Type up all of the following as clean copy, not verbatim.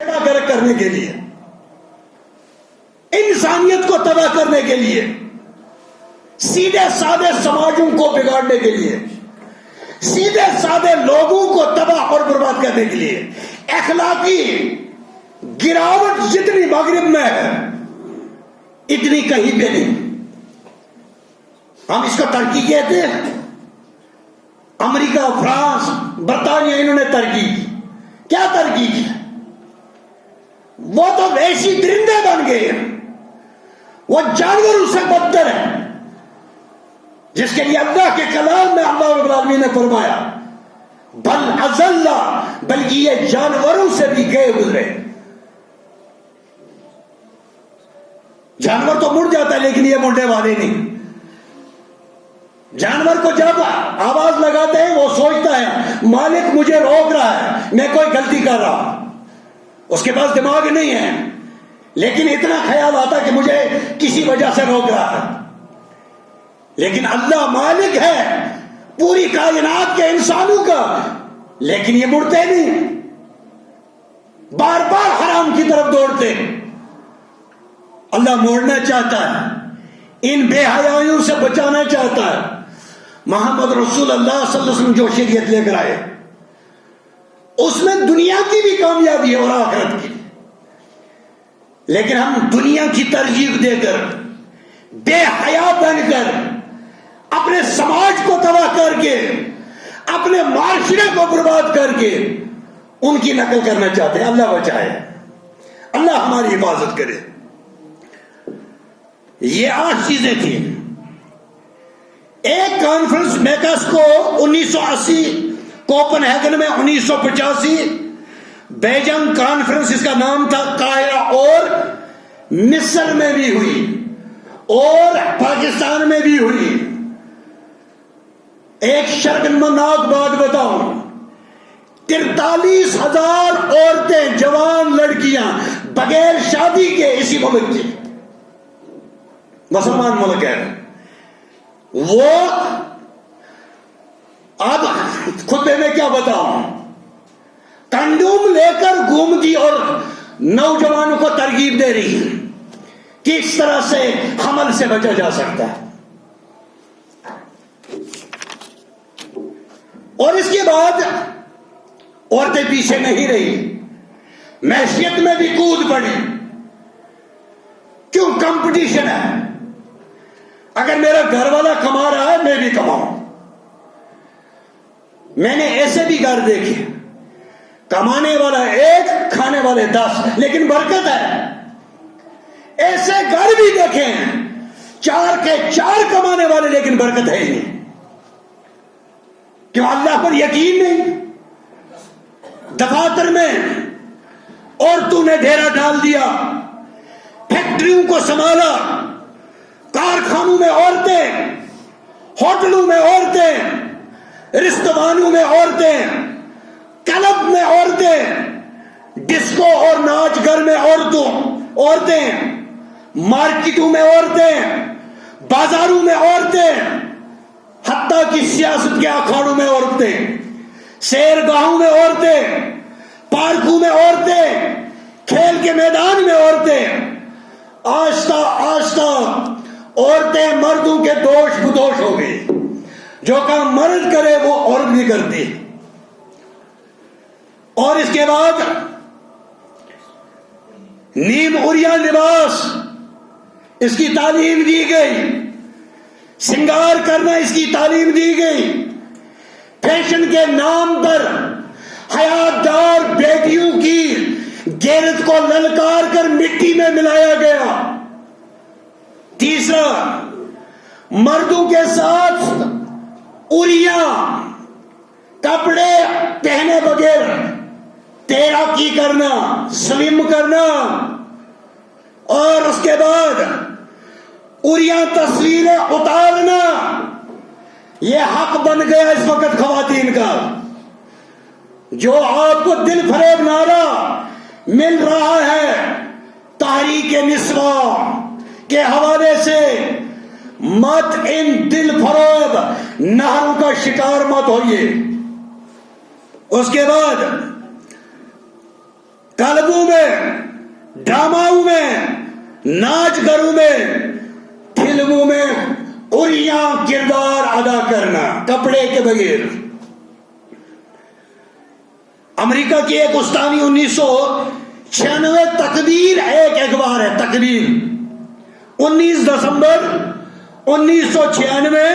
گرک کرنے کے لیے، انسانیت کو تباہ کرنے کے لیے، سیدھے سادے سماجوں کو بگاڑنے کے لیے، سیدھے سادے لوگوں کو تباہ اور برباد کرنے کے لیے، اخلاقی گراوٹ جتنی مغرب میں ہے اتنی کہیں پہ نہیں۔ ہم اس کو ترقی کہتے ہیں۔ امریکہ، فرانس، برطانیہ، انہوں نے ترقی کی۔ کیا ترقی کی؟ وہ تو ویسی درندے بن گئے ہیں، وہ جانوروں سے بدتر ہیں، جس کے لیے اللہ کے کلام میں اللہ رب العالمین نے فرمایا بل اضل، بلکہ یہ جانوروں سے بھی گئے گزرے۔ جانور تو مڑ جاتا ہے لیکن یہ مڑنے والے نہیں۔ جانور کو جب آواز لگاتے ہیں وہ سوچتا ہے مالک مجھے روک رہا ہے، میں کوئی غلطی کر رہا ہوں۔ اس کے پاس دماغ نہیں ہے لیکن اتنا خیال آتا کہ مجھے کسی وجہ سے روک رہا ہے۔ لیکن اللہ مالک ہے پوری کائنات کے انسانوں کا، لیکن یہ مڑتے نہیں، بار بار حرام کی طرف دوڑتے۔ اللہ موڑنا چاہتا ہے، ان بے حیائیوں سے بچانا چاہتا ہے۔ محمد رسول اللہ صلی اللہ علیہ وسلم جو شریعت لے کر آئے اس میں دنیا کی بھی کامیابی ہے اور آخرت کی، لیکن ہم دنیا کی ترجیح دے کر، بے حیا بن کر، اپنے سماج کو تباہ کر کے، اپنے معاشرے کو برباد کر کے ان کی نقل کرنا چاہتے ہیں۔ اللہ بچائے، اللہ ہماری حفاظت کرے۔ یہ 8 چیزیں تھیں۔ ایک کانفرنس میکس کو 1980، کوپن ہیگن میں 1985، بیجنگ کانفرنس اس کا نام تھا، قاہرہ اور مصر میں بھی ہوئی اور پاکستان میں بھی ہوئی۔ ایک شرمناک بات بتاؤں، 43,000 عورتیں، جوان لڑکیاں بغیر شادی کے اسی ملک کی، مسلمان ملک ہے وہ۔ اب خطبے میں کیا بتاؤں، کنڈوم لے کر گھومتی اور نوجوانوں کو ترغیب دے رہی ہے کہ اس طرح سے حمل سے بچا جا سکتا ہے۔ اور اس کے بعد عورتیں پیچھے نہیں رہی، معیشت میں بھی کود پڑی۔ کیوں؟ کمپٹیشن ہے۔ اگر میرا گھر والا کما رہا ہے میں بھی کماؤں۔ میں نے ایسے بھی گھر دیکھے، کمانے والا 1، کھانے والے 10، لیکن برکت ہے۔ ایسے گھر بھی دیکھے ہیں 4 کے 4 کمانے والے لیکن برکت ہے ہی نہیں۔ کیوں؟ اللہ پر یقین نہیں۔ دفاتر میں عورتوں نے ڈیرا ڈال دیا، فیکٹریوں کو سنبھالا، کارخانوں میں عورتیں، ہوٹلوں میں عورتیں، رستوانوں میں عورتیں، کلب میں عورتیں، ڈسکو اور ناچ گھر میں عورتیں، مارکیٹوں میں عورتیں، بازاروں میں عورتیں، حتیٰ کہ سیاست کے اکھاڑوں میں عورتیں، سیرگاہوں میں عورتیں، پارکوں میں عورتیں، کھیل کے میدان میں عورتیں۔ آہستہ آہستہ عورتیں مردوں کے دوش بدوش ہو گئی۔ جو کام مرد کرے وہ عورت بھی کرتی ہے۔ اور اس کے بعد نیم عریاں لباس، اس کی تعلیم دی گئی، سنگار کرنا اس کی تعلیم دی گئی، فیشن کے نام پر حیاتدار بیٹیوں کی غیرت کو للکار کر مٹی میں ملایا گیا۔ تیسرا، مردوں کے ساتھ عریاں کپڑے پہنے بغیر تیراکی کرنا، سویم کرنا، اور اس کے بعد عریاں تصویریں اتارنا، یہ حق بن گیا اس وقت خواتین کا۔ جو آپ کو دل فریب نعرہ مل رہا ہے تحریک نسواں کے حوالے سے، مت ان دل فریب نہروں کا شکار مت ہوئیے۔ اس کے بعد کلبوں میں، ڈراماؤں میں، ناچ گھروں میں، فلموں میں عریاں کردار ادا کرنا کپڑے کے بغیر۔ امریکہ کی ایک استانی 1996 تقدیر ایک اخبار ہے، تقدیر 19 دسمبر 1996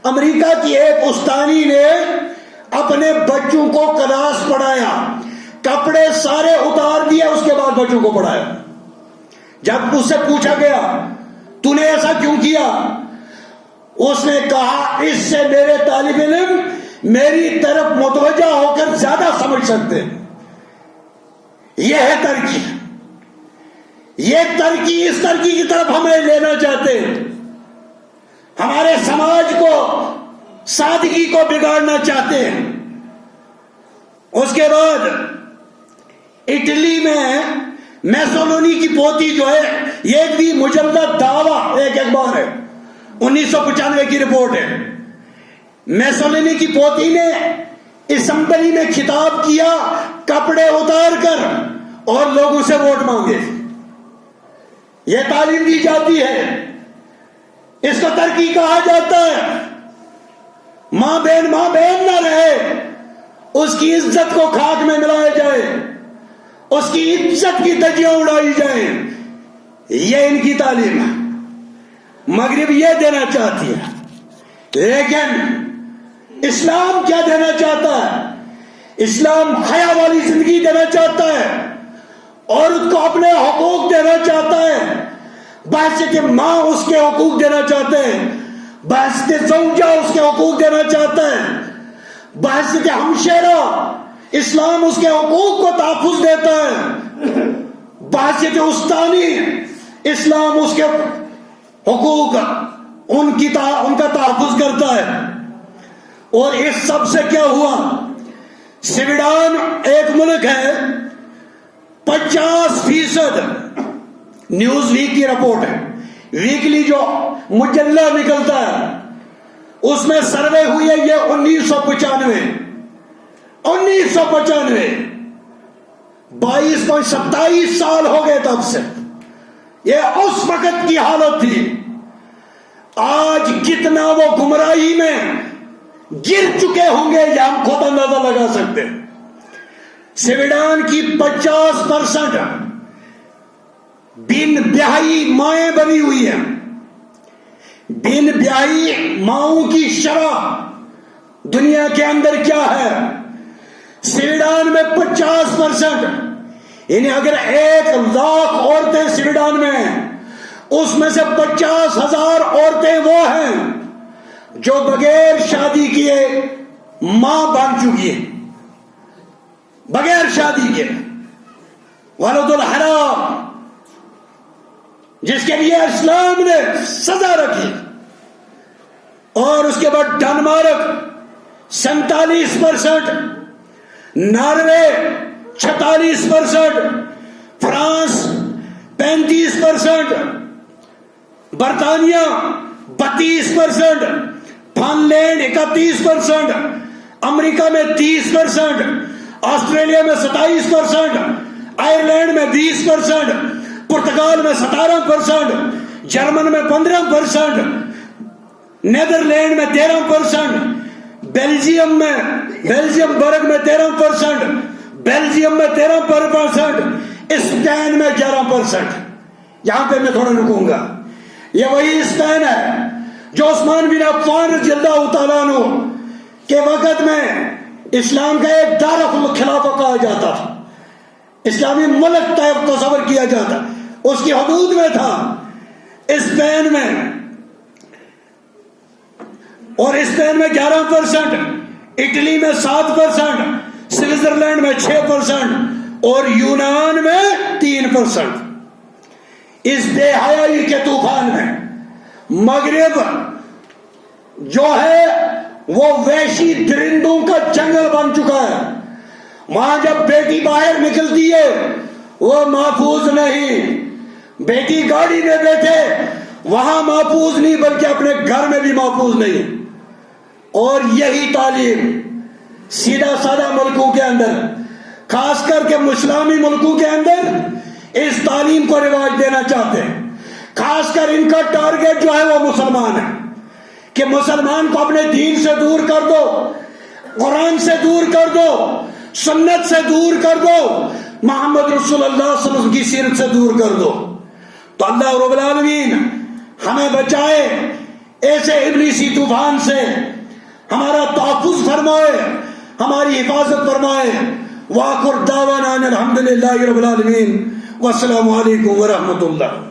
امریکہ کی ایک استانی نے اپنے بچوں کو کلاس پڑھایا، کپڑے سارے اتار دیے، اس کے بعد بچوں کو پڑھایا۔ جب اس سے پوچھا گیا تو نے ایسا کیوں کیا، اس نے کہا اس سے میرے طالب علم میری طرف متوجہ ہو کر زیادہ سمجھ سکتے۔ یہ ہے ترقی، یہ ترقی، اس ترقی کی طرف ہمیں لینا چاہتے ہیں، ہمارے سماج کو، سادگی کو بگاڑنا چاہتے ہیں۔ اس کے بعد اٹلی میں میسولونی کی پوتی جو ہے، یہ بھی مجلد دعویٰ ایک اخبار ہے، 1995 کی رپورٹ ہے۔ میسولونی کی پوتی نے اسمبلی میں خطاب کیا کپڑے اتار کر اور لوگوں سے ووٹ مانگے۔ یہ تعلیم دی جاتی ہے، اس کو ترقی کہا جاتا ہے۔ ماں بہن نہ رہے، اس کی عزت کو خاک میں ملایا جائے، اس کی عزت کی دھجیاں اڑائی جائیں، یہ ان کی تعلیم ہے۔ مغرب یہ دینا چاہتی ہے، لیکن اسلام کیا دینا چاہتا ہے؟ اسلام حیا والی زندگی دینا چاہتا ہے، عورت کو اپنے حقوق دینا چاہتا ہے، بحیثیت ماں اس کے حقوق دینا چاہتے ہیں، بحیثیت زوجہ اس کے حقوق دینا چاہتا ہے، بحیثیت ہمشیرہ اسلام اس کے حقوق کو تحفظ دیتا ہے، بحیثیت استانی اسلام اس کے حقوق ان کا تحفظ کرتا ہے۔ اور اس سب سے کیا ہوا؟ سویڈن ایک ملک ہے، 50% نیوز ویک کی رپورٹ ہے، ویکلی جو مجلہ نکلتا ہے، اس میں سروے ہوئی ہے، یہ 1995 22.27 سال ہو گئے تب سے، یہ اس وقت کی حالت تھی۔ آج کتنا وہ گمراہی میں گر چکے ہوں گے یہ ہم خود اندازہ لگا سکتے ہیں۔ سویڈن کی 50% بن بیاہی مائیں بنی ہوئی ہیں، بن بیاہی ماؤں کی شرح دنیا کے اندر کیا ہے؟ سویڈن میں 50%، یعنی اگر 1,00,000 عورتیں سویڈن میں ہیں، اس میں سے 50,000 عورتیں وہ ہیں جو بغیر شادی کیے ماں بن چکی ہے، بغیر شادی کے ولد الحرام، جس کے لیے اسلام نے سزا رکھی۔ اور اس کے بعد ڈنمارک 47%، ناروے 46%، فرانس 35%، برطانیہ 32%، فن لینڈ 31%، امریکہ میں 30%، آسٹریلیا میں 27%، آئرلینڈ میں 20%، پرتگال میں 17%، جرمن میں 15%، نیدرلینڈ میں 13%، بیلجیم برگ میں 13%، بیلجیم میں 13%، اسپین میں 11%۔ یہاں پہ میں تھوڑا رکوں گا، یہ وہی اسپین ہے جو عثمان بن عفان رضی اللہ تعالیٰ عنہ کے وقت میں اسلام کا ایک دارالخلافہ کہا جاتا تھا، اسلامی ملک تصور کیا جاتا، اس کی حدود میں تھا اسپین میں، اور اسپین میں 11%، اٹلی میں 7%، سوئٹزرلینڈ میں 6%، اور یونان میں 3%۔ اس بے حیائی کے طوفان میں مغرب جو ہے وہ وحشی درندوں کا جنگل بن چکا ہے۔ وہاں جب بیٹی باہر نکلتی ہے وہ محفوظ نہیں، بیٹی گاڑی میں بیٹھے وہاں محفوظ نہیں، بلکہ اپنے گھر میں بھی محفوظ نہیں۔ اور یہی تعلیم سیدھا سادہ ملکوں کے اندر خاص کر کے اسلامی ملکوں کے اندر اس تعلیم کو رواج دینا چاہتے ہیں. خاص کر ان کا ٹارگیٹ جو ہے وہ مسلمان ہے کہ مسلمان کو اپنے دین سے دور کر دو، قرآن سے دور کر دو، سنت سے دور کر دو، محمد رسول اللہ صلی اللہ علیہ وسلم کی سیرت سے دور کر دو. تو اللہ رب العالمین ہمیں بچائے ایسے ابلیسی طوفان سے، ہمارا تحفظ فرمائے، ہماری حفاظت فرمائے. وآخر دعوانا ان الحمدللہ رب العالمین، والسلام علیکم ورحمۃ اللہ.